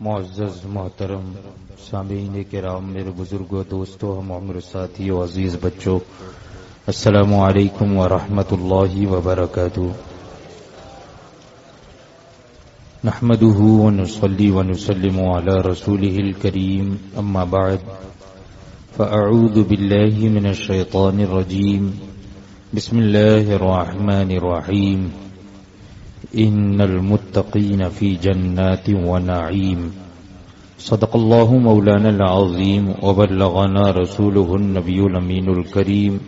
معزز محترم سامعین کرام، میرے بزرگوں، دوستوں، ہم عمر ساتھیوں، عزیز بچوں، السلام علیکم ورحمۃ اللہ وبرکاتہ۔ نحمده ونصلي ونسلم على رسوله الكريم، اما بعد فاعوذ بالله من الشيطان الرجيم، بسم الله الرحمن الرحيم، ان المتقین فی جنات ونعیم، صدق اللہ مولانا العظیم وبلغنا رسوله النبی الامین الکریم،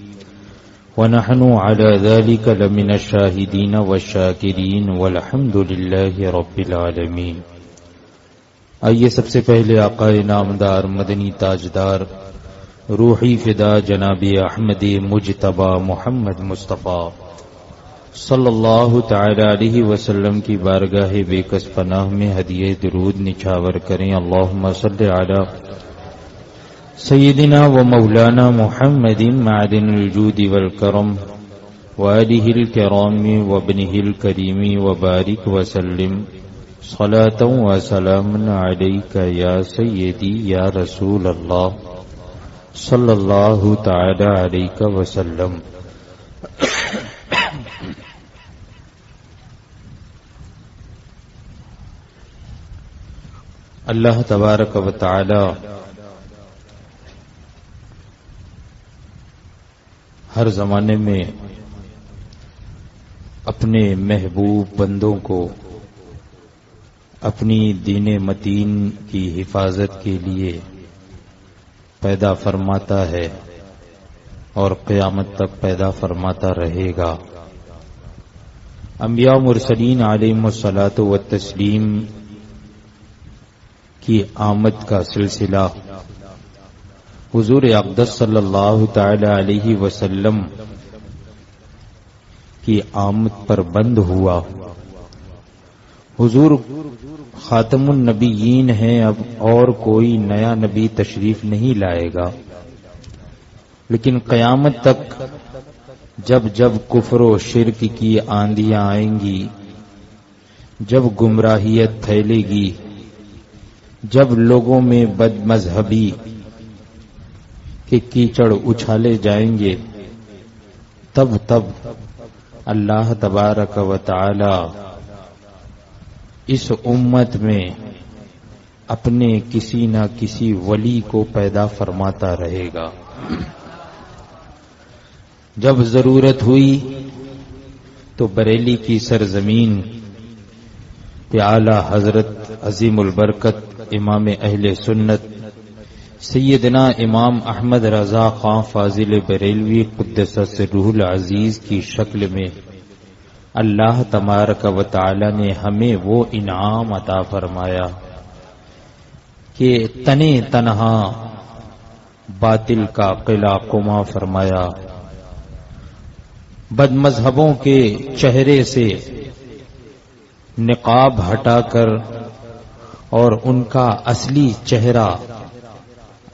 ونحن على ذلك لمن الشاہدین والشاکرین والحمد للہ رب العالمین۔ آئیے سب سے پہلے آقا نامدار مدنی تاجدار روحی فدا جناب احمد مجتبی محمد مصطفیٰ صلی اللہ تعالی علیہ وسلم کی بارگاہ بے کس پناہ میں ہدیہ درود نچھاور کریں۔ اللہم صلی علی سیدنا و مولانا محمد معدن الجود والکرم وآلہ الکرام وابنہ الکریم وبارک وسلم صلاۃ و سلام علیک یا سیدی یا رسول اللہ صلی اللہ تعالی علیہ وسلم۔ اللہ تبارک و تعالی ہر زمانے میں اپنے محبوب بندوں کو اپنی دین متین کی حفاظت کے لیے پیدا فرماتا ہے اور قیامت تک پیدا فرماتا رہے گا۔ انبیاء مرسلین علیہم الصلاۃ والتسلیم کی آمد کا سلسلہ حضور اقدس صلی اللہ تعالی علیہ وسلم کی آمد پر بند ہوا۔ حضور خاتم النبیین ہیں، اب اور کوئی نیا نبی تشریف نہیں لائے گا، لیکن قیامت تک جب جب کفر و شرک کی آندیاں آئیں گی، جب گمراہیت پھیلے گی، جب لوگوں میں بد مذہبی کے کیچڑ اچھالے جائیں گے، تب اللہ تبارک و تعالی اس امت میں اپنے کسی نہ کسی ولی کو پیدا فرماتا رہے گا۔ جب ضرورت ہوئی تو بریلی کی سرزمین پہ اعلی حضرت عظیم البرکت امام اہل سنت سیدنا امام احمد رضا خان فاضل بریلوی قدس سرہ العزیز کی شکل میں اللہ تبارک و تعالی نے ہمیں وہ انعام عطا فرمایا کہ تنے تنہا باطل کا قلعہ قما فرمایا، بد مذہبوں کے چہرے سے نقاب ہٹا کر اور ان کا اصلی چہرہ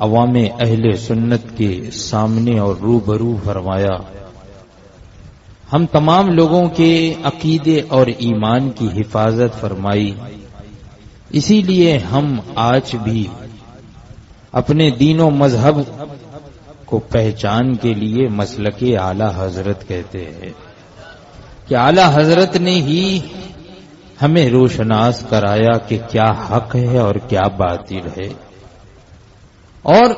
عوام اہل سنت کے سامنے اور روبرو فرمایا۔ ہم تمام لوگوں کے عقیدے اور ایمان کی حفاظت فرمائی۔ اسی لیے ہم آج بھی اپنے دین و مذہب کو پہچان کے لیے مسلک اعلی حضرت کہتے ہیں کہ اعلی حضرت نے ہی ہمیں روشناس کرایا کہ کیا حق ہے اور کیا باطل ہے، اور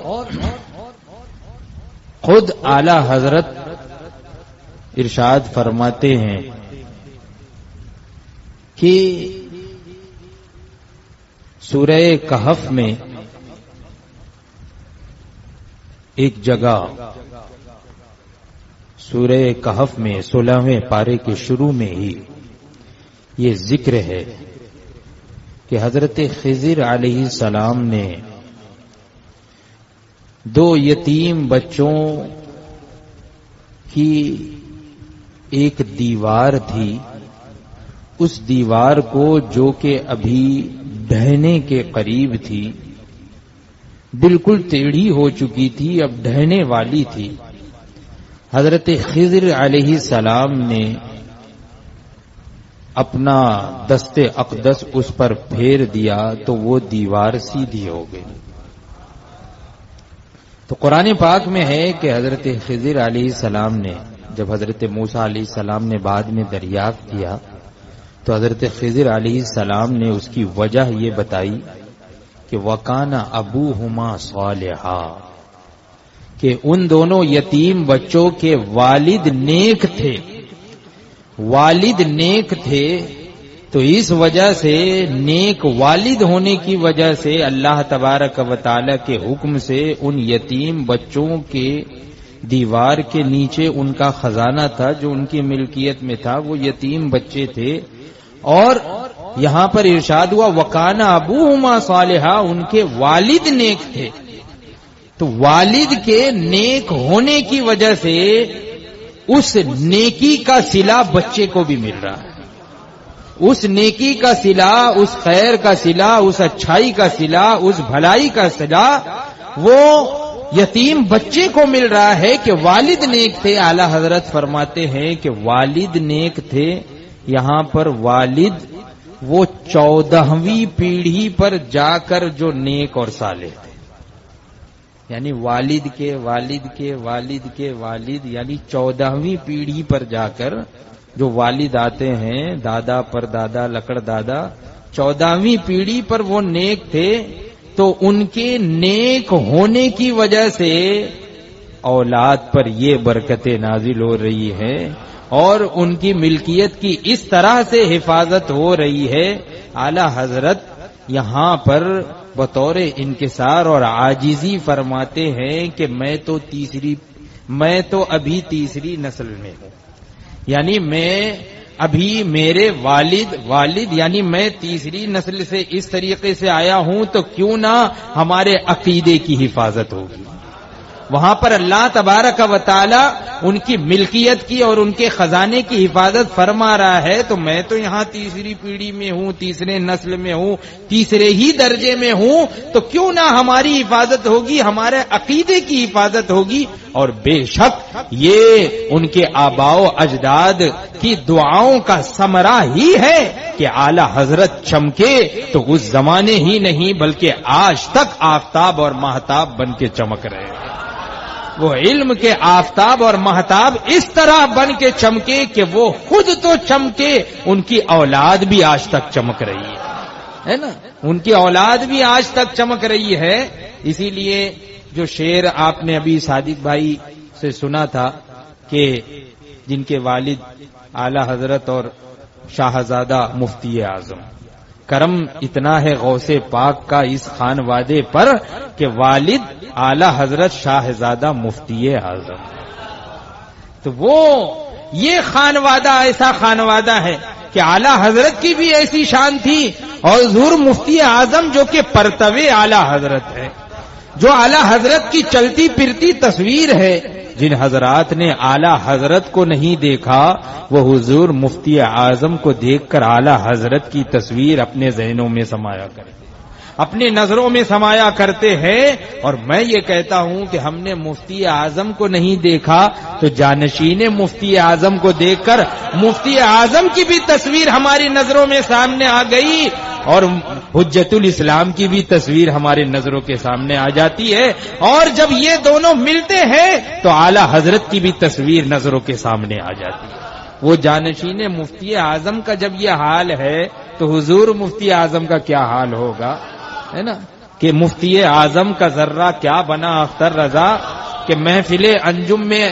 خود اعلی حضرت ارشاد فرماتے ہیں کہ سورہ کہف میں ایک جگہ، سورہ کہف میں 16ویں پارے کے شروع میں ہی یہ ذکر ہے کہ حضرت خضر علیہ السلام نے 2 یتیم بچوں کی ایک دیوار تھی، اس دیوار کو جو کہ ابھی ڈھہنے کے قریب تھی، بالکل ٹیڑھی ہو چکی تھی، اب ڈھہنے والی تھی، حضرت خضر علیہ السلام نے اپنا دست اقدس اس پر پھیر دیا تو وہ دیوار سیدھی ہو گئی۔ تو قرآن پاک میں ہے کہ حضرت خضر علیہ السلام نے جب حضرت موسیٰ علیہ السلام نے بعد میں دریافت کیا تو حضرت خضر علیہ السلام نے اس کی وجہ یہ بتائی کہ وَكَانَ أَبُوهُمَا صَالِحًا، کہ ان دونوں یتیم بچوں کے والد نیک تھے، والد نیک تھے، تو اس وجہ سے نیک والد ہونے کی وجہ سے اللہ تبارک و تعالی کے حکم سے ان یتیم بچوں کے دیوار کے نیچے ان کا خزانہ تھا جو ان کی ملکیت میں تھا، وہ یتیم بچے تھے، اور یہاں پر ارشاد ہوا وَكَانَ أَبُوهُمَا صَالِحًا، ان کے والد نیک تھے، تو والد کے نیک ہونے کی وجہ سے اس نیکی کا صلہ بچے کو بھی مل رہا ہے، اس نیکی کا صلہ، اس خیر کا صلہ، اس اچھائی کا صلہ، اس بھلائی کا صلہ وہ یتیم بچے کو مل رہا ہے کہ والد نیک تھے۔ اعلی حضرت فرماتے ہیں کہ والد نیک تھے، یہاں پر والد وہ 14ویں پیڑھی پر جا کر جو نیک اور صالح تھے، یعنی والد کے والد کے والد کے والد، یعنی 14ویں پیڑھی پر جا کر جو والد آتے ہیں، دادا پر دادا لکڑ دادا، 14ویں پیڑھی پر وہ نیک تھے، تو ان کے نیک ہونے کی وجہ سے اولاد پر یہ برکتیں نازل ہو رہی ہیں اور ان کی ملکیت کی اس طرح سے حفاظت ہو رہی ہے۔ اعلی حضرت یہاں پر بطور انکسار اور عاجزی فرماتے ہیں کہ میں تو ابھی تیسری نسل میں ہوں، یعنی میں ابھی میرے والد یعنی میں تیسری نسل سے اس طریقے سے آیا ہوں، تو کیوں نہ ہمارے عقیدے کی حفاظت ہوگی۔ وہاں پر اللہ تبارک و تعالی ان کی ملکیت کی اور ان کے خزانے کی حفاظت فرما رہا ہے، تو میں تو یہاں تیسری پیڑھی میں ہوں، تیسرے نسل میں ہوں، تیسرے ہی درجے میں ہوں، تو کیوں نہ ہماری حفاظت ہوگی، ہمارے عقیدے کی حفاظت ہوگی۔ اور بے شک یہ ان کے آباء و اجداد کی دعاؤں کا ثمرہ ہی ہے کہ اعلی حضرت چمکے تو اس زمانے ہی نہیں بلکہ آج تک آفتاب اور مہتاب بن کے چمک رہے ہیں۔ وہ علم کے آفتاب اور مہتاب اس طرح بن کے چمکے کہ وہ خود تو چمکے، ان کی اولاد بھی آج تک چمک رہی ہے نا، ان کی اولاد بھی آج تک چمک رہی ہے۔ اسی لیے جو شعر آپ نے ابھی صادق بھائی سے سنا تھا کہ جن کے والد اعلی حضرت اور شاہزادہ مفتی اعظم، کرم اتنا ہے غوث پاک کا اس خانوادے پر کہ والد اعلی حضرت شاہزادہ مفتی اعظم، تو وہ یہ خانوادہ ایسا خانوادہ ہے کہ اعلی حضرت کی بھی ایسی شان تھی، اور حضور مفتی اعظم جو کہ پرتوے اعلی حضرت ہے، جو اعلی حضرت کی چلتی پھرتی تصویر ہے، جن حضرات نے اعلی حضرت کو نہیں دیکھا وہ حضور مفتی اعظم کو دیکھ کر اعلی حضرت کی تصویر اپنے ذہنوں میں سمایا کرتے، اپنے نظروں میں سمایا کرتے ہیں۔ اور میں یہ کہتا ہوں کہ ہم نے مفتی اعظم کو نہیں دیکھا تو جانشین مفتی اعظم کو دیکھ کر مفتی اعظم کی بھی تصویر ہماری نظروں میں سامنے آ گئی، اور حجت الاسلام کی بھی تصویر ہمارے نظروں کے سامنے آ جاتی ہے، اور جب یہ دونوں ملتے ہیں تو اعلی حضرت کی بھی تصویر نظروں کے سامنے آ جاتی ہے۔ وہ جانشین مفتی اعظم کا جب یہ حال ہے تو حضور مفتی اعظم کا کیا حال ہوگا، ہے نا، کہ مفتی اعظم کا ذرہ کیا بنا اختر رضا، کہ محفل انجم میں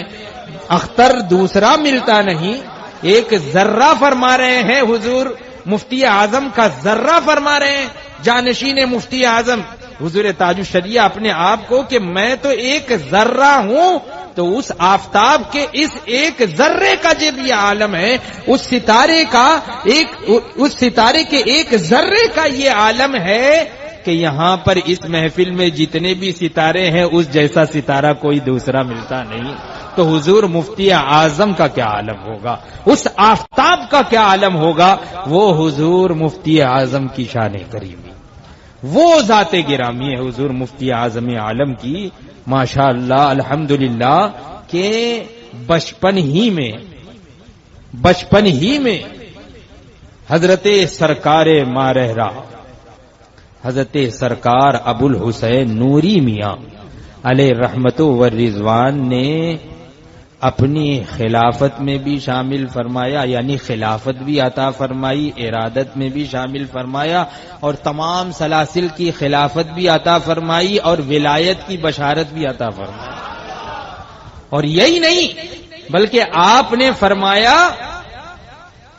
اختر دوسرا ملتا نہیں، ایک ذرہ فرما رہے ہیں حضور مفتی اعظم کا ذرہ فرما رہے ہیں جانشین مفتی اعظم حضور تاج الشریعہ اپنے آپ کو کہ میں تو ایک ذرہ ہوں، تو اس آفتاب کے اس ایک ذرے کا جب یہ عالم ہے، اس ستارے کے ایک ذرے کا یہ عالم ہے کہ یہاں پر اس محفل میں جتنے بھی ستارے ہیں اس جیسا ستارہ کوئی دوسرا ملتا نہیں، تو حضور مفتی اعظم کا کیا عالم ہوگا، اس آفتاب کا کیا عالم ہوگا، وہ حضور مفتی اعظم کی شان کریمی، وہ ذات گرامی ہے حضور مفتی اعظم عالم کی، ماشاء اللہ الحمدللہ، کہ بچپن ہی میں حضرت سرکار مارہرا حضرت سرکار ابو الحسین نوری میاں علیہ رحمت و رضوان نے اپنی خلافت میں بھی شامل فرمایا، یعنی خلافت بھی عطا فرمائی، ارادت میں بھی شامل فرمایا، اور تمام سلاسل کی خلافت بھی عطا فرمائی، اور ولایت کی بشارت بھی عطا فرمائی۔ اور یہی نہیں بلکہ آپ نے فرمایا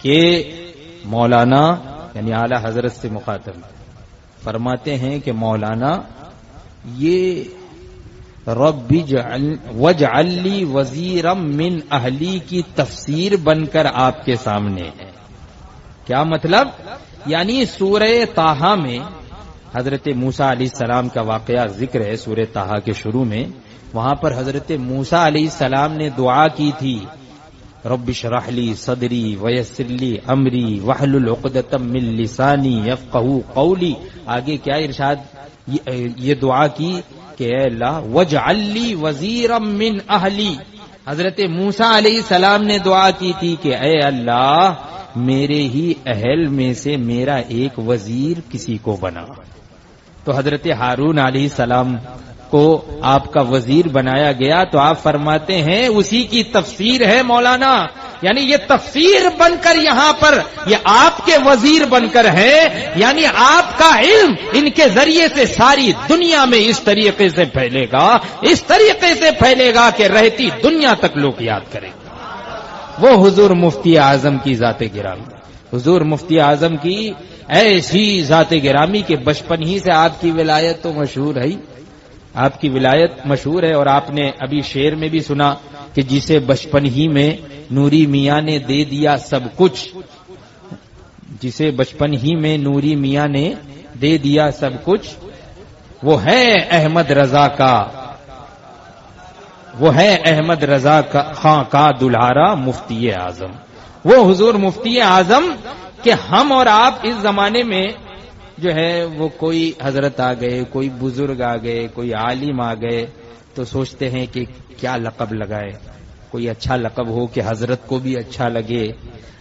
کہ مولانا یعنی اعلی حضرت سے مخاطب فرماتے ہیں کہ مولانا یہ رب واجعل لی وزیرا من اہلی کی تفسیر بن کر آپ کے سامنے ہے۔ کیا مطلب؟ یعنی سورہ طٰہٰ میں حضرت موسیٰ علیہ السلام کا واقعہ ذکر ہے سورہ طٰہٰ کے شروع میں، وہاں پر حضرت موسیٰ علیہ السلام نے دعا کی تھی رب اشرح لی صدری ویسر لی امری واحلل عقدۃ من لسانی یفقہوا قولی۔ آگے کیا ارشاد؟ یہ دعا کی کہ اے اللہ واجعل لی وزیرا من اہلی۔ حضرت موسیٰ علیہ السلام نے دعا کی تھی کہ اے اللہ میرے ہی اہل میں سے میرا ایک وزیر کسی کو بنا۔ تو حضرت ہارون علیہ السلام کو آپ کا وزیر بنایا گیا، تو آپ فرماتے ہیں اسی کی تفسیر ہے مولانا، یعنی یہ تفسیر بن کر یہاں پر یہ آپ کے وزیر بن کر ہے، یعنی آپ کا علم ان کے ذریعے سے ساری دنیا میں اس طریقے سے پھیلے گا، اس طریقے سے پھیلے گا کہ رہتی دنیا تک لوگ یاد کریں گے۔ وہ حضور مفتی اعظم کی ذات گرامی، حضور مفتی اعظم کی ایسی ذات گرامی کہ بچپن ہی سے آپ کی ولایت تو مشہور ہے، آپ کی ولایت مشہور ہے، اور آپ نے ابھی شعر میں بھی سنا کہ جسے بچپن ہی میں نوری میاں نے دے دیا سب کچھ، جسے بچپن ہی میں نوری میاں نے دے دیا سب کچھ، وہ ہے احمد رضا کا، وہ ہے احمد رضا خاں کا دلہارا مفتی اعظم۔ وہ حضور مفتی اعظم کہ ہم اور آپ اس زمانے میں جو ہے وہ کوئی حضرت آ گئے، کوئی بزرگ آ گئے، کوئی عالم آ گئے تو سوچتے ہیں کہ کیا لقب لگائے، کوئی اچھا لقب ہو کہ حضرت کو بھی اچھا لگے،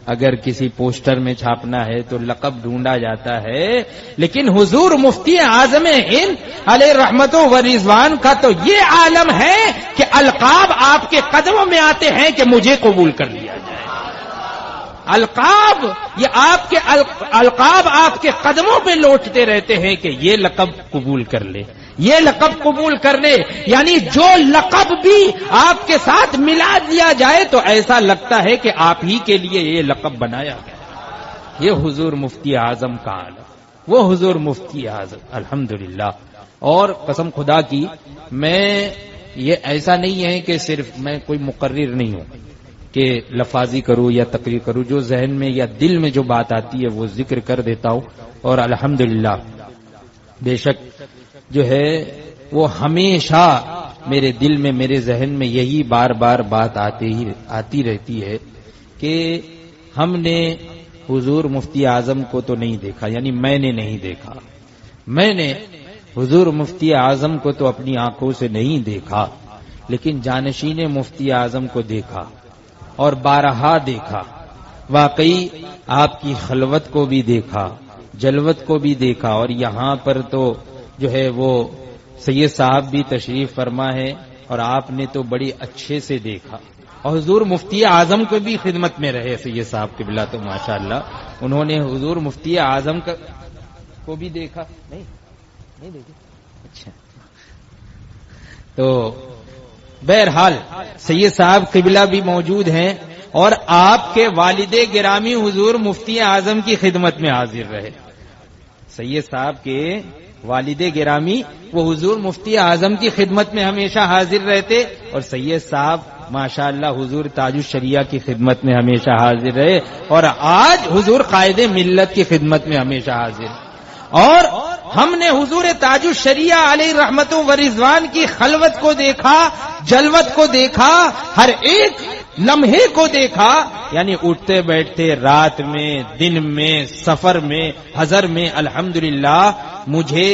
اگر کسی پوسٹر میں چھاپنا ہے تو لقب ڈھونڈا جاتا ہے، لیکن حضور مفتی اعظم ہند علیہ رحمت و رضوان کا تو یہ عالم ہے کہ القاب آپ کے قدموں میں آتے ہیں کہ مجھے قبول کر لیا جائے۔ القاب یہ آپ کے القاب آپ کے قدموں پہ لوٹتے رہتے ہیں کہ یہ لقب قبول کر لے، یہ لقب قبول کر لے، یعنی جو لقب بھی آپ کے ساتھ ملا دیا جائے تو ایسا لگتا ہے کہ آپ ہی کے لیے یہ لقب بنایا گیا۔ یہ حضور مفتی اعظم کا عالم، وہ حضور مفتی اعظم الحمدللہ۔ اور قسم خدا کی میں یہ ایسا نہیں ہے کہ صرف میں کوئی مقرر نہیں ہوں کہ لفاظی کروں یا تقریر کروں، جو ذہن میں یا دل میں جو بات آتی ہے وہ ذکر کر دیتا ہوں، اور الحمدللہ بے شک جو ہے وہ ہمیشہ میرے دل میں میرے ذہن میں یہی بار بار بات آتی رہتی ہے کہ ہم نے حضور مفتی اعظم کو تو نہیں دیکھا، یعنی میں نے نہیں دیکھا، میں نے حضور مفتی اعظم کو تو اپنی آنکھوں سے نہیں دیکھا، لیکن جانشین مفتی اعظم کو دیکھا اور بارہا دیکھا، واقعی آپ کی خلوت کو بھی دیکھا، جلوت کو بھی دیکھا، اور یہاں پر تو جو ہے وہ سید صاحب بھی تشریف فرما ہے اور آپ نے تو بڑی اچھے سے دیکھا، اور حضور مفتی اعظم کو بھی خدمت میں رہے سید صاحب قبلہ، تو ماشاءاللہ انہوں نے حضور مفتی اعظم کو بھی دیکھا، نہیں دیکھا، اچھا۔ تو بہرحال سید صاحب قبلہ بھی موجود ہیں اور آپ کے والد گرامی حضور مفتی اعظم کی خدمت میں حاضر رہے۔ سید صاحب کے والد گرامی وہ حضور مفتی اعظم کی خدمت میں ہمیشہ حاضر رہتے، اور سید صاحب ماشاءاللہ حضور تاج الشریعہ کی خدمت میں ہمیشہ حاضر رہے، اور آج حضور قائد ملت کی خدمت میں ہمیشہ حاضر۔ اور ہم نے حضور تاج الشریعہ علیہ رحمت و رضوان کی خلوت کو دیکھا، جلوت کو دیکھا، ہر ایک لمحے کو دیکھا، یعنی اٹھتے بیٹھتے، رات میں، دن میں، سفر میں، حضر میں، الحمدللہ مجھے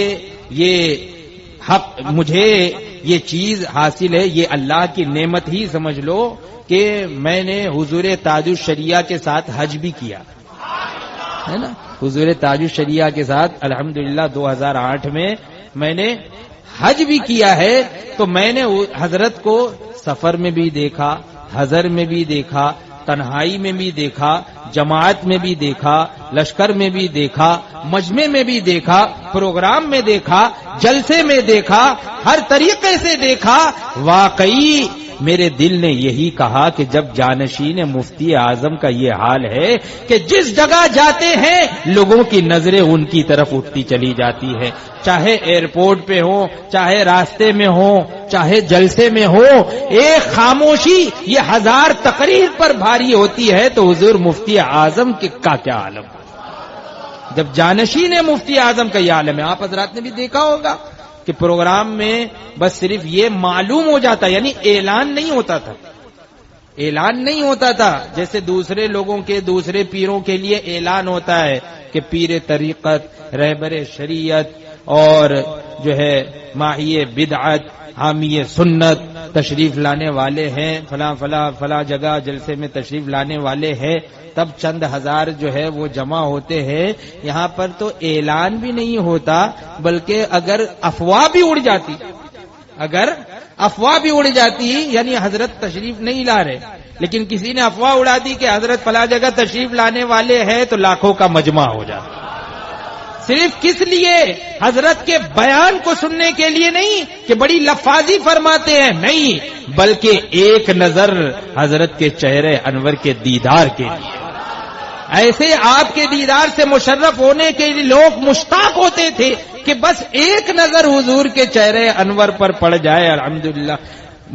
یہ چیز حاصل ہے، یہ اللہ کی نعمت ہی سمجھ لو کہ میں نے حضور تاج الشریعہ کے ساتھ حج بھی کیا، ہے نا. حضور تاج الشریعہ کے ساتھ الحمدللہ 2008 میں نے حج بھی کیا ہے. تو میں نے حضرت کو سفر میں بھی دیکھا، حضر میں بھی دیکھا، تنہائی میں بھی دیکھا، جماعت میں بھی دیکھا، لشکر میں بھی دیکھا، مجمع میں بھی دیکھا، پروگرام میں دیکھا، جلسے میں دیکھا، ہر طریقے سے دیکھا. واقعی میرے دل نے یہی کہا کہ جب جانشین مفتی اعظم کا یہ حال ہے کہ جس جگہ جاتے ہیں لوگوں کی نظریں ان کی طرف اٹھتی چلی جاتی ہے، چاہے ایئرپورٹ پہ ہو، چاہے راستے میں ہو، چاہے جلسے میں ہو، ایک خاموشی یہ 1000 تقریر پر بھاری ہوتی ہے. تو حضور مفتی اعظم کا کیا عالم، جب جانشین مفتی اعظم کا یہ عالم ہے. آپ حضرات نے بھی دیکھا ہوگا کہ پروگرام میں بس صرف یہ معلوم ہو جاتا، یعنی اعلان نہیں ہوتا تھا، اعلان نہیں ہوتا تھا جیسے دوسرے لوگوں کے دوسرے پیروں کے لیے اعلان ہوتا ہے کہ پیر طریقت، رہبر شریعت اور جو ہے ماہی بدعت، حامی سنت تشریف لانے والے ہیں، فلاں فلاں فلاں جگہ جلسے میں تشریف لانے والے ہیں، تب چند ہزار جو ہے وہ جمع ہوتے ہیں. یہاں پر تو اعلان بھی نہیں ہوتا، بلکہ اگر افواہ بھی اڑ جاتی یعنی حضرت تشریف نہیں لا رہے، لیکن کسی نے افواہ اڑا دی کہ حضرت فلاں جگہ تشریف لانے والے ہیں، تو لاکھوں کا مجمع ہو جاتا. صرف کس لیے؟ حضرت کے بیان کو سننے کے لیے نہیں کہ بڑی لفاظی فرماتے ہیں، نہیں، بلکہ ایک نظر حضرت کے چہرے انور کے دیدار کے لیے. ایسے آپ کے دیدار سے مشرف ہونے کے لیے لوگ مشتاق ہوتے تھے کہ بس ایک نظر حضور کے چہرے انور پر پڑ جائے. الحمدللہ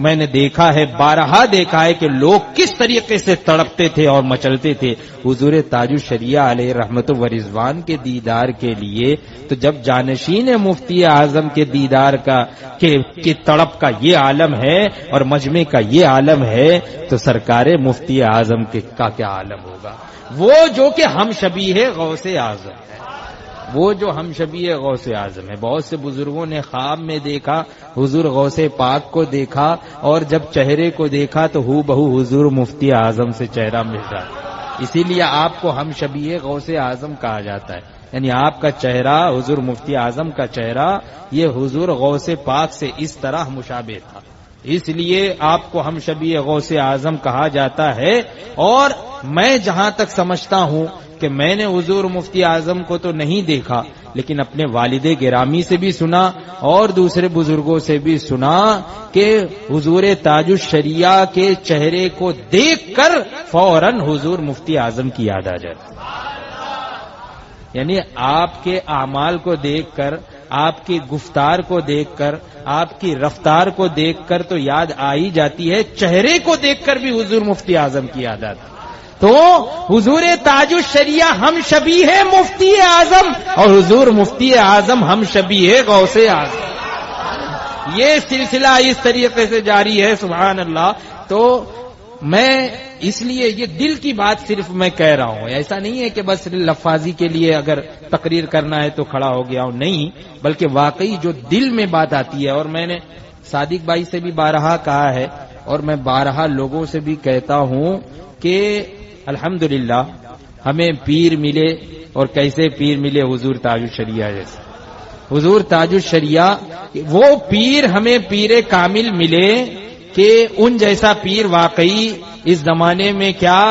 میں نے دیکھا ہے، بارہا دیکھا ہے کہ لوگ کس طریقے سے تڑپتے تھے اور مچلتے تھے حضور تاج الشریعہ علیہ رحمت و رضوان کے دیدار کے لیے. تو جب جانشین مفتی اعظم کے دیدار کی تڑپ کا یہ عالم ہے اور مجمع کا یہ عالم ہے، تو سرکار مفتی اعظم کا کیا عالم ہوگا. وہ جو کہ ہم شبیہ غوث اعظم ہے، وہ جو ہم شبیہ غوث اعظم ہے. بہت سے بزرگوں نے خواب میں دیکھا حضور غوث پاک کو دیکھا، اور جب چہرے کو دیکھا تو ہو بہو حضور مفتی اعظم سے چہرہ مل رہا ہے. اسی لیے آپ کو ہم شبیہ غوث اعظم کہا جاتا ہے، یعنی آپ کا چہرہ حضور مفتی اعظم کا چہرہ یہ حضور غوث پاک سے اس طرح مشابہ تھا، اس لیے آپ کو ہم شبیہ غوث اعظم کہا جاتا ہے. اور میں جہاں تک سمجھتا ہوں کہ میں نے حضور مفتی اعظم کو تو نہیں دیکھا، لیکن اپنے والد گرامی سے بھی سنا اور دوسرے بزرگوں سے بھی سنا کہ حضور تاج الشریعہ کے چہرے کو دیکھ کر فوراً حضور مفتی اعظم کی یاد آ جاتی. یعنی آپ کے اعمال کو دیکھ کر، آپ کی گفتار کو دیکھ کر، آپ کی رفتار کو دیکھ کر تو یاد آ ہی جاتی ہے، چہرے کو دیکھ کر بھی حضور مفتی اعظم کی یاد آتی. تو حضور تاج الشریعہ ہم شبیہ مفتی اعظم اور حضور مفتی اعظم ہم شبیہ غوث اعظم. یہ سلسلہ اس طریقے سے جاری ہے، سبحان اللہ. تو میں اس لیے یہ دل کی بات صرف میں کہہ رہا ہوں، ایسا نہیں ہے کہ بس لفاظی کے لیے اگر تقریر کرنا ہے تو کھڑا ہو گیا ہوں، نہیں، بلکہ واقعی جو دل میں بات آتی ہے. اور میں نے صادق بھائی سے بھی بارہا کہا ہے اور میں بارہا لوگوں سے بھی کہتا ہوں کہ الحمدللہ ہمیں پیر ملے، اور کیسے پیر ملے؟ حضور تاج الشریعہ جیسے. حضور تاج الشریعہ وہ پیر ہمیں پیر کامل ملے کہ ان جیسا پیر واقعی اس زمانے میں کیا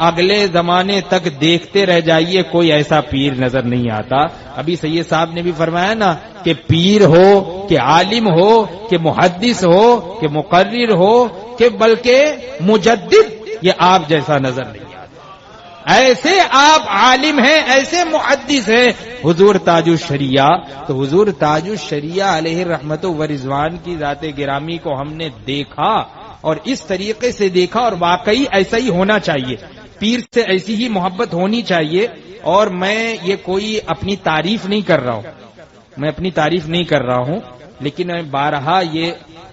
اگلے زمانے تک دیکھتے رہ جائیے، کوئی ایسا پیر نظر نہیں آتا. ابھی سید صاحب نے بھی فرمایا نا کہ پیر ہو کہ عالم ہو کہ محدث ہو کہ مقرر ہو کہ بلکہ مجدد، یہ آپ جیسا نظر نہیں. ایسے آپ عالم ہیں، ایسے محدث ہیں حضور تاج الشریعہ. تو حضور تاج الشریعہ علیہ رحمت و رضوان کی ذات گرامی کو ہم نے دیکھا اور اس طریقے سے دیکھا، اور واقعی ایسا ہی ہونا چاہیے، پیر سے ایسی ہی محبت ہونی چاہیے. اور میں یہ کوئی اپنی تعریف نہیں کر رہا ہوں، لیکن بارہا یہ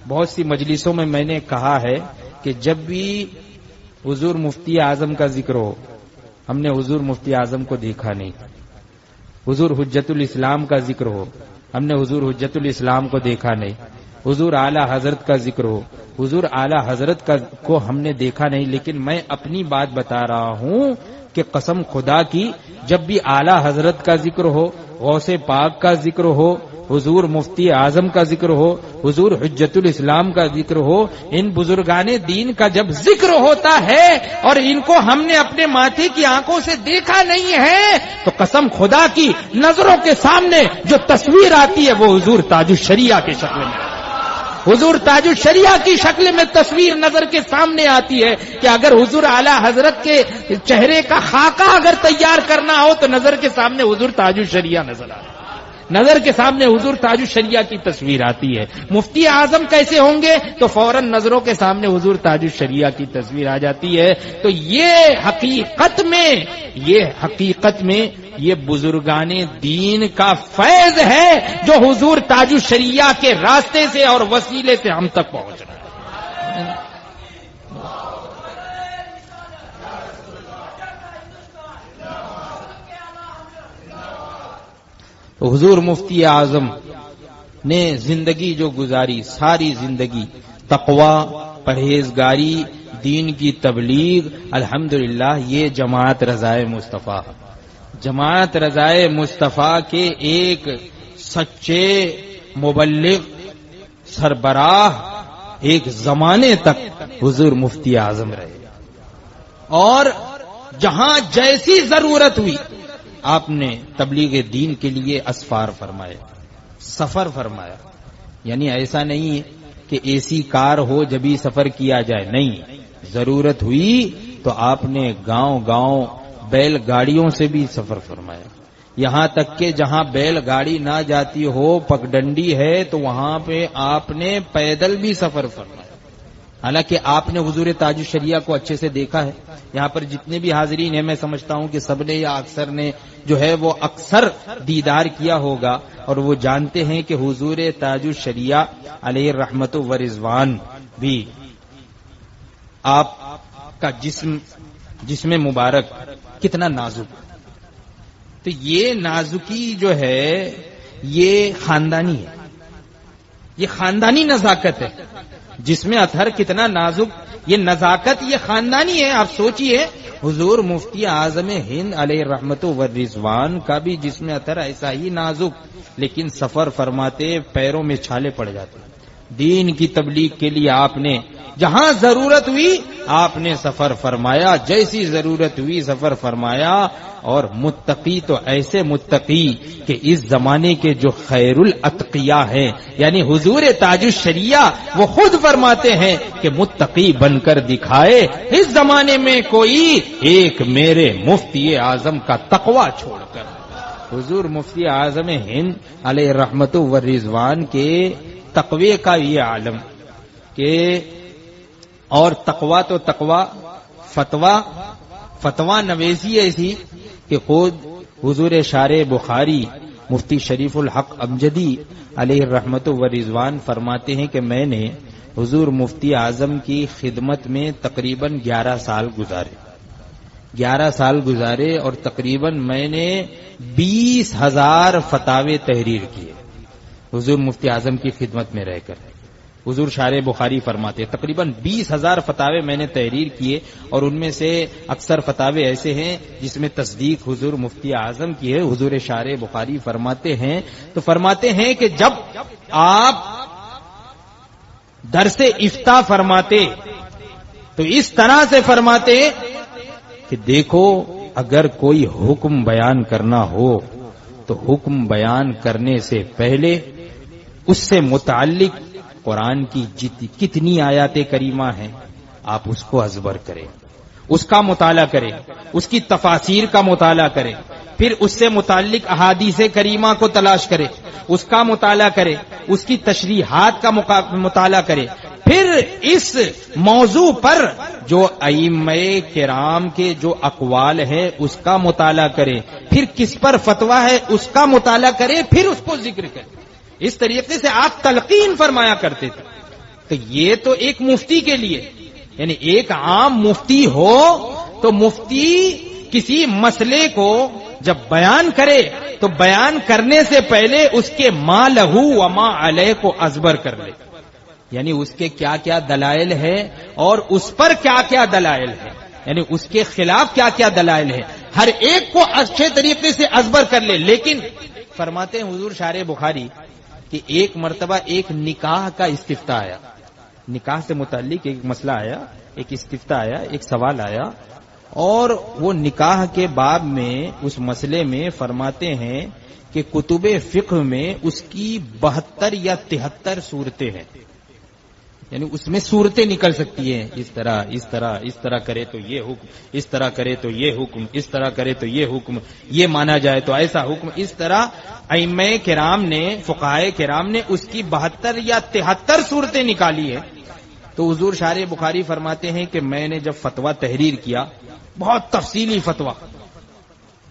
بہت سی مجلسوں میں میں نے کہا ہے کہ جب بھی حضور مفتی اعظم کا ذکر ہو، ہم نے حضور مفتی اعظم کو دیکھا نہیں. حضور حجت الاسلام کا ذکر ہو، ہم نے حضور حجت الاسلام کو دیکھا نہیں. حضور اعلی حضرت کا ذکر ہو، حضور اعلی حضرت کو ہم نے دیکھا نہیں. لیکن میں اپنی بات بتا رہا ہوں کہ قسم خدا کی جب بھی اعلی حضرت کا ذکر ہو، غوث پاک کا ذکر ہو، حضور مفتی اعظم کا ذکر ہو، حضور حجت الاسلام کا ذکر ہو، ان بزرگان دین کا جب ذکر ہوتا ہے اور ان کو ہم نے اپنے ماتھے کی آنکھوں سے دیکھا نہیں ہے تو قسم خدا کی نظروں کے سامنے جو تصویر آتی ہے وہ حضور تاج الشریعہ کی شکل میں، حضور تاج الشریعہ کی شکل میں تصویر نظر کے سامنے آتی ہے کہ اگر حضور اعلی حضرت کے چہرے کا خاکہ اگر تیار کرنا ہو تو نظر کے سامنے حضور تاج الشریعہ نظر آتا ہے، نظر کے سامنے حضور تاج الشریعہ کی تصویر آتی ہے۔ مفتی اعظم کیسے ہوں گے تو فوراً نظروں کے سامنے حضور تاج الشریعہ کی تصویر آ جاتی ہے۔ تو یہ حقیقت میں یہ بزرگان دین کا فیض ہے جو حضور تاج الشریعہ کے راستے سے اور وسیلے سے ہم تک پہنچ رہا ہے۔ تو حضور مفتی اعظم نے زندگی جو گزاری، ساری زندگی تقوی، پرہیزگاری، دین کی تبلیغ، الحمدللہ یہ جماعت رضائے مصطفیٰ، جماعت رضائے مصطفیٰ کے ایک سچے مبلغ سربراہ ایک زمانے تک حضور مفتی اعظم رہے، اور جہاں جیسی ضرورت ہوئی آپ نے تبلیغ دین کے لیے اسفار فرمائے، سفر فرمایا۔ یعنی ایسا نہیں کہ اے سی کار ہو جبھی سفر کیا جائے، نہیں، ضرورت ہوئی تو آپ نے گاؤں گاؤں بیل گاڑیوں سے بھی سفر فرمایا، یہاں تک کہ جہاں بیل گاڑی نہ جاتی ہو، پگڈنڈی ہے تو وہاں پہ آپ نے پیدل بھی سفر فرمایا۔ حالانکہ آپ نے حضور تاج الشریعہ کو اچھے سے دیکھا ہے، یہاں پر جتنے بھی حاضرین ہیں میں سمجھتا ہوں کہ سب نے یا اکثر نے جو ہے وہ اکثر دیدار کیا ہوگا، اور وہ جانتے ہیں کہ حضور تاج الشریعہ علیہ الرحمت و رضوان بھی آپ کا جسم مبارک کتنا نازک، تو یہ نازکی جو ہے یہ خاندانی ہے، یہ خاندانی نزاکت ہے، جسم اطہر کتنا نازک، یہ نزاکت یہ خاندانی ہے۔ آپ سوچئے حضور مفتی اعظم ہند علیہ الرحمت و رضوان کا بھی جسم اطہر ایسا ہی نازک، لیکن سفر فرماتے پیروں میں چھالے پڑ جاتے۔ دین کی تبلیغ کے لیے آپ نے جہاں ضرورت ہوئی آپ نے سفر فرمایا، جیسی ضرورت ہوئی سفر فرمایا، اور متقی تو ایسے متقی کہ اس زمانے کے جو خیر الاتقیاء ہیں، یعنی حضور تاج الشریعہ وہ خود فرماتے ہیں کہ متقی بن کر دکھائے اس زمانے میں کوئی ایک میرے مفتی اعظم کا تقوی چھوڑ کر۔ حضور مفتی اعظم ہند علیہ الرحمت و رضوان کے تقوی کا یہ عالم کہ، اور تقوی تو تقوی، فتویٰ نویسی ایسی کہ خود حضور شارع بخاری مفتی شریف الحق امجدی علیہ الرحمت و رضوان فرماتے ہیں کہ میں نے حضور مفتی اعظم کی خدمت میں تقریباً 11 سال گزارے اور تقریباً میں نے 20,000 فتاوے تحریر کیے حضور مفتی اعظم کی خدمت میں رہ کر۔ حضور شارع بخاری فرماتے تقریباً 20,000 فتاوے میں نے تحریر کیے، اور ان میں سے اکثر فتاوے ایسے ہیں جس میں تصدیق حضور مفتی اعظم کی ہے۔ حضور شارع بخاری فرماتے ہیں کہ جب آپ درس افتاء فرماتے تو اس طرح سے فرماتے کہ دیکھو اگر کوئی حکم بیان کرنا ہو تو حکم بیان کرنے سے پہلے اس سے متعلق قرآن کی کتنی آیات کریمہ ہیں آپ اس کو ازبر کریں، اس کا مطالعہ کریں، اس کی تفاسیر کا مطالعہ کریں، پھر اس سے متعلق احادیث کریمہ کو تلاش کریں، اس کا مطالعہ کریں، اس کی تشریحات کا مطالعہ کریں، پھر اس موضوع پر جو ائمہ کرام کے جو اقوال ہیں اس کا مطالعہ کریں، پھر کس پر فتویٰ ہے اس کا مطالعہ کریں، پھر اس کو ذکر کریں۔ اس طریقے سے آپ تلقین فرمایا کرتے تھے۔ تو یہ تو ایک مفتی کے لیے، یعنی ایک عام مفتی ہو تو مفتی کسی مسئلے کو جب بیان کرے تو بیان کرنے سے پہلے اس کے ما لہو و ما علیہ کو ازبر کر لے، یعنی اس کے کیا کیا دلائل ہے اور اس پر کیا کیا دلائل ہے، یعنی اس کے خلاف کیا کیا دلائل ہے، ہر ایک کو اچھے طریقے سے ازبر کر لے. لیکن فرماتے ہیں حضور شارح بخاری کہ ایک مرتبہ ایک نکاح کا استفتاء آیا، نکاح سے متعلق ایک مسئلہ آیا، ایک استفتاء آیا، ایک سوال آیا، اور وہ نکاح کے باب میں اس مسئلے میں فرماتے ہیں کہ کتب فقہ میں اس کی 72 یا 73 صورتیں ہیں، یعنی اس میں صورتیں نکل سکتی ہیں، اس طرح اس طرح اس طرح کرے تو یہ حکم، اس طرح کرے تو یہ حکم، اس طرح کرے تو یہ حکم، یہ مانا جائے تو ایسا حکم. اس طرح ائمہ کرام نے، فقہائے کرام نے اس کی 72 یا 73 صورتیں نکالی ہے. تو حضور شارح بخاری فرماتے ہیں کہ میں نے جب فتویٰ تحریر کیا، بہت تفصیلی فتویٰ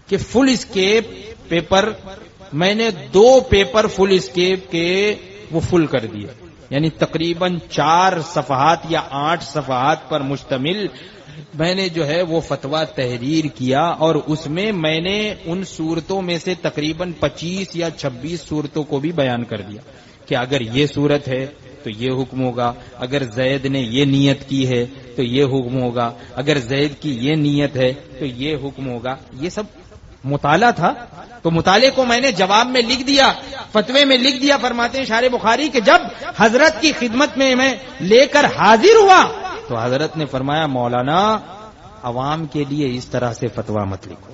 کہ فل اسکیپ پیپر، میں نے 2 پیپر فل اسکیپ کے وہ فل کر دیے، یعنی تقریباً 4 صفحات یا 8 صفحات پر مشتمل میں نے جو ہے وہ فتویٰ تحریر کیا، اور اس میں میں نے ان صورتوں میں سے تقریباً 25 یا 26 صورتوں کو بھی بیان کر دیا کہ اگر یہ صورت ہے تو یہ حکم ہوگا، اگر زید نے یہ نیت کی ہے تو یہ حکم ہوگا، اگر زید کی یہ نیت ہے تو یہ حکم ہوگا. یہ سب مطالعہ تھا، تو مطالعے کو میں نے جواب میں لکھ دیا، فتوے میں لکھ دیا. فرماتے ہیں شارح بخاری کہ جب حضرت کی خدمت میں میں لے کر حاضر ہوا تو حضرت نے فرمایا مولانا عوام کے لیے اس طرح سے فتویٰ مت لکھو،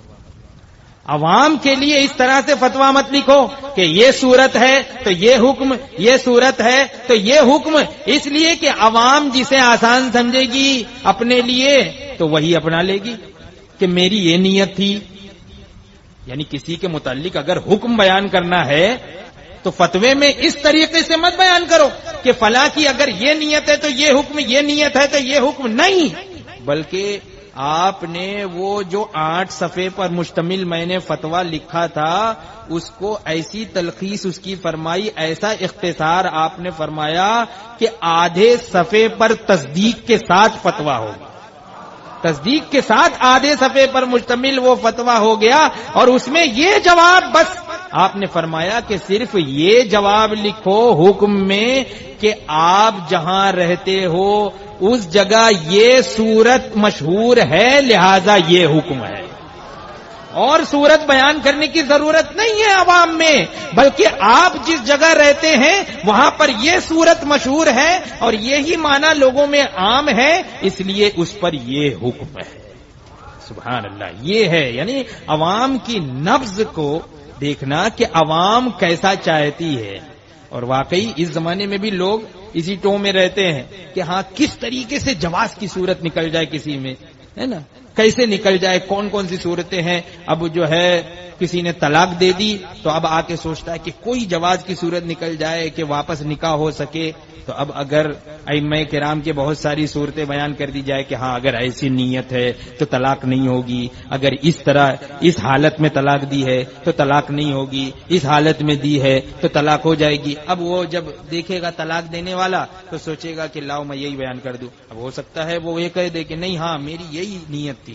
عوام کے لیے اس طرح سے فتویٰ مت لکھو کہ یہ صورت ہے تو یہ حکم، یہ صورت ہے تو یہ حکم، اس لیے کہ عوام جسے آسان سمجھے گی اپنے لیے تو وہی اپنا لے گی کہ میری یہ نیت تھی. یعنی کسی کے متعلق اگر حکم بیان کرنا ہے تو فتوے میں اس طریقے سے مت بیان کرو کہ فلاں کی اگر یہ نیت ہے تو یہ حکم، یہ نیت ہے تو یہ حکم، نہیں، بلکہ آپ نے وہ جو 8 صفحے پر مشتمل میں نے فتویٰ لکھا تھا اس کو ایسی تلخیص اس کی فرمائی، ایسا اختصار آپ نے فرمایا کہ آدھے صفحے پر تصدیق کے ساتھ فتویٰ ہوگا، تصدیق کے ساتھ آدھے صفحے پر مشتمل وہ فتویٰ ہو گیا. اور اس میں یہ جواب، بس آپ نے فرمایا کہ صرف یہ جواب لکھو حکم میں کہ آپ جہاں رہتے ہو اس جگہ یہ صورت مشہور ہے لہذا یہ حکم ہے، اور صورت بیان کرنے کی ضرورت نہیں ہے عوام میں، بلکہ آپ جس جگہ رہتے ہیں وہاں پر یہ صورت مشہور ہے اور یہی معنی لوگوں میں عام ہے، اس لیے اس پر یہ حکم ہے. سبحان اللہ. یہ ہے یعنی عوام کی نبض کو دیکھنا کہ عوام کیسا چاہتی ہے. اور واقعی اس زمانے میں بھی لوگ اسی ٹو میں رہتے ہیں کہ ہاں کس طریقے سے جواز کی صورت نکل جائے کسی میں، ہے نا، کیسے نکل جائے، کون کون سی صورتیں ہیں. اب جو ہے کسی نے طلاق دے دی تو اب آ کے سوچتا ہے کہ کوئی جواز کی صورت نکل جائے کہ واپس نکاح ہو سکے. تو اب اگر ائمہ کرام کے بہت ساری صورتیں بیان کر دی جائے کہ ہاں اگر ایسی نیت ہے تو طلاق نہیں ہوگی، اگر اس طرح اس حالت میں طلاق دی ہے تو طلاق نہیں ہوگی، اس حالت میں دی ہے تو طلاق ہو جائے گی. اب وہ جب دیکھے گا طلاق دینے والا تو سوچے گا کہ لاؤ میں یہی بیان کر دوں. اب ہو سکتا ہے وہ یہ کہہ دے کہ نہیں ہاں میری یہی نیت تھی،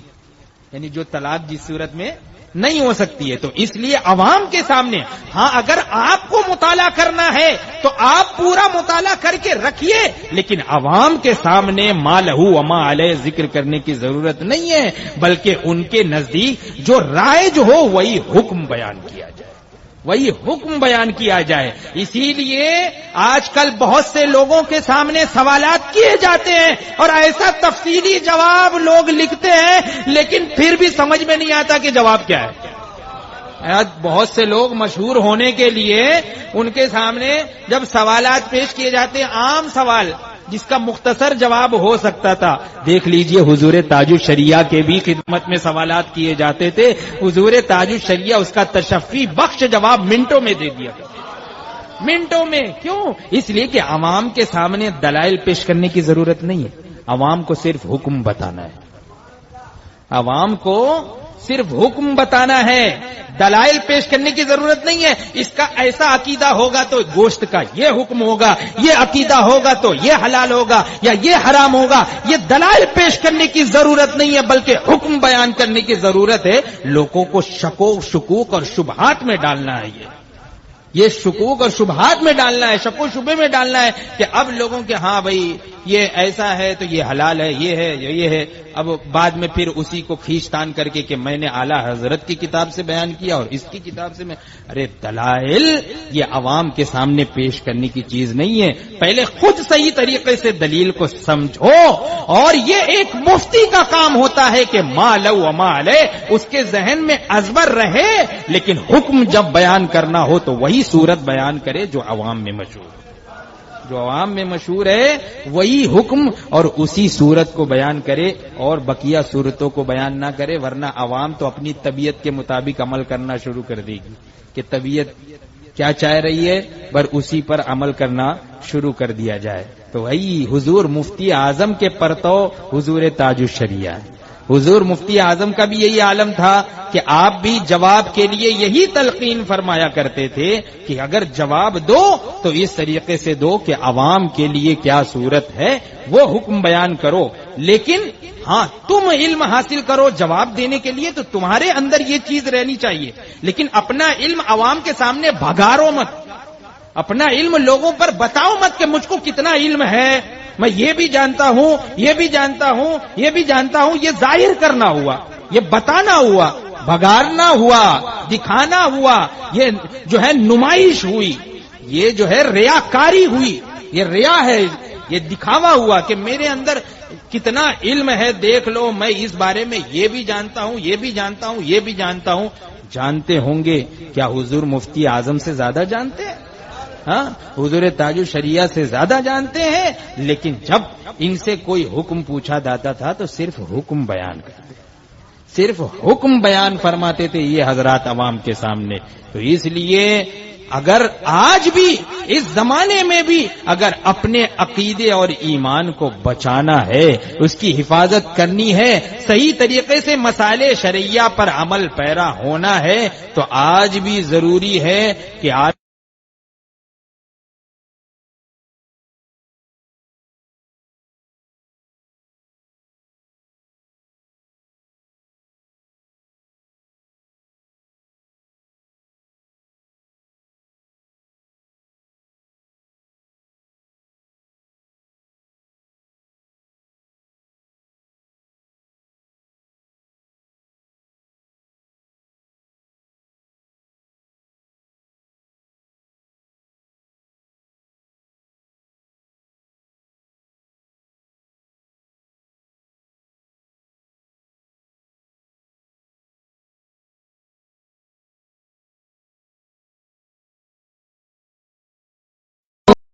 یعنی جو طلاق جس صورت میں نہیں ہو سکتی ہے. تو اس لیے عوام کے سامنے ہاں اگر آپ کو مطالعہ کرنا ہے تو آپ پورا مطالعہ کر کے رکھیے، لیکن عوام کے سامنے ما لہو وما علیہ ذکر کرنے کی ضرورت نہیں ہے، بلکہ ان کے نزدیک جو رائج ہو وہی حکم بیان کیا جائے، وہی حکم بیان کیا جائے. اسی لیے آج کل بہت سے لوگوں کے سامنے سوالات کیے جاتے ہیں اور ایسا تفصیلی جواب لوگ لکھتے ہیں لیکن پھر بھی سمجھ میں نہیں آتا کہ جواب کیا ہے. بہت سے لوگ مشہور ہونے کے لیے ان کے سامنے جب سوالات پیش کیے جاتے ہیں، عام سوال جس کا مختصر جواب ہو سکتا تھا، دیکھ لیجئے حضور تاج الشریعہ کے بھی خدمت میں سوالات کیے جاتے تھے، حضور تاج الشریعہ اس کا تشفی بخش جواب منٹوں میں دے دیا تھا، منٹوں میں. کیوں؟ اس لیے کہ عوام کے سامنے دلائل پیش کرنے کی ضرورت نہیں ہے، عوام کو صرف حکم بتانا ہے، عوام کو صرف حکم بتانا ہے، دلائل پیش کرنے کی ضرورت نہیں ہے. اس کا ایسا عقیدہ ہوگا تو گوشت کا یہ حکم ہوگا، یہ عقیدہ ہوگا تو یہ حلال ہوگا یا یہ حرام ہوگا. یہ دلائل پیش کرنے کی ضرورت نہیں ہے بلکہ حکم بیان کرنے کی ضرورت ہے. لوگوں کو شکوک اور شبہات میں ڈالنا ہے، یہ شکوک اور شبہات میں ڈالنا ہے، شک و شبے میں ڈالنا ہے کہ اب لوگوں کے ہاں بھائی یہ ایسا ہے تو یہ حلال ہے، یہ ہے یہ ہے. اب بعد میں پھر اسی کو کھینچتان کر کے کہ میں نے اعلی حضرت کی کتاب سے بیان کیا اور اس کی کتاب سے میں، ارے دلائل یہ عوام کے سامنے پیش کرنے کی چیز نہیں ہے. پہلے خود صحیح طریقے سے دلیل کو سمجھو، اور یہ ایک مفتی کا کام ہوتا ہے کہ ما لو وما علیہ اس کے ذہن میں ازبر رہے، لیکن حکم جب بیان کرنا ہو تو وہی صورت بیان کرے جو عوام میں مشہور ہے. جو عوام میں مشہور ہے وہی حکم اور اسی صورت کو بیان کرے، اور بقیہ صورتوں کو بیان نہ کرے، ورنہ عوام تو اپنی طبیعت کے مطابق عمل کرنا شروع کر دے گی کہ طبیعت کیا چاہ رہی ہے پر اسی پر عمل کرنا شروع کر دیا جائے. تو وہی حضور مفتی اعظم کے پرتو حضور تاج الشریعہ ہے. حضور مفتی اعظم کا بھی یہی عالم تھا کہ آپ بھی جواب کے لیے یہی تلقین فرمایا کرتے تھے کہ اگر جواب دو تو اس طریقے سے دو کہ عوام کے لیے کیا صورت ہے وہ حکم بیان کرو، لیکن ہاں تم علم حاصل کرو جواب دینے کے لیے تو تمہارے اندر یہ چیز رہنی چاہیے، لیکن اپنا علم عوام کے سامنے بھگارو مت، اپنا علم لوگوں پر بتاؤ مت کہ مجھ کو کتنا علم ہے، میں یہ بھی جانتا ہوں، یہ بھی جانتا ہوں، یہ بھی جانتا ہوں. یہ ظاہر کرنا ہوا، یہ بتانا ہوا، بھگارنا ہوا، دکھانا ہوا، یہ جو ہے نمائش ہوئی، یہ جو ہے ریاکاری ہوئی، یہ ریا ہے، یہ دکھاوا ہوا کہ میرے اندر کتنا علم ہے، دیکھ لو میں اس بارے میں یہ بھی جانتا ہوں، یہ بھی جانتا ہوں، یہ بھی جانتا ہوں. جانتے ہوں گے، کیا حضور مفتی اعظم سے زیادہ جانتے ہیں؟ ہاں حضور تاج الشریعہ سے زیادہ جانتے ہیں، لیکن جب ان سے کوئی حکم پوچھا جاتا تھا تو صرف حکم بیان کرتے، صرف حکم بیان فرماتے تھے یہ حضرات عوام کے سامنے. تو اس لیے اگر آج بھی اس زمانے میں بھی اگر اپنے عقیدے اور ایمان کو بچانا ہے، اس کی حفاظت کرنی ہے، صحیح طریقے سے مسائل شرعیہ پر عمل پیرا ہونا ہے، تو آج بھی ضروری ہے کہ آج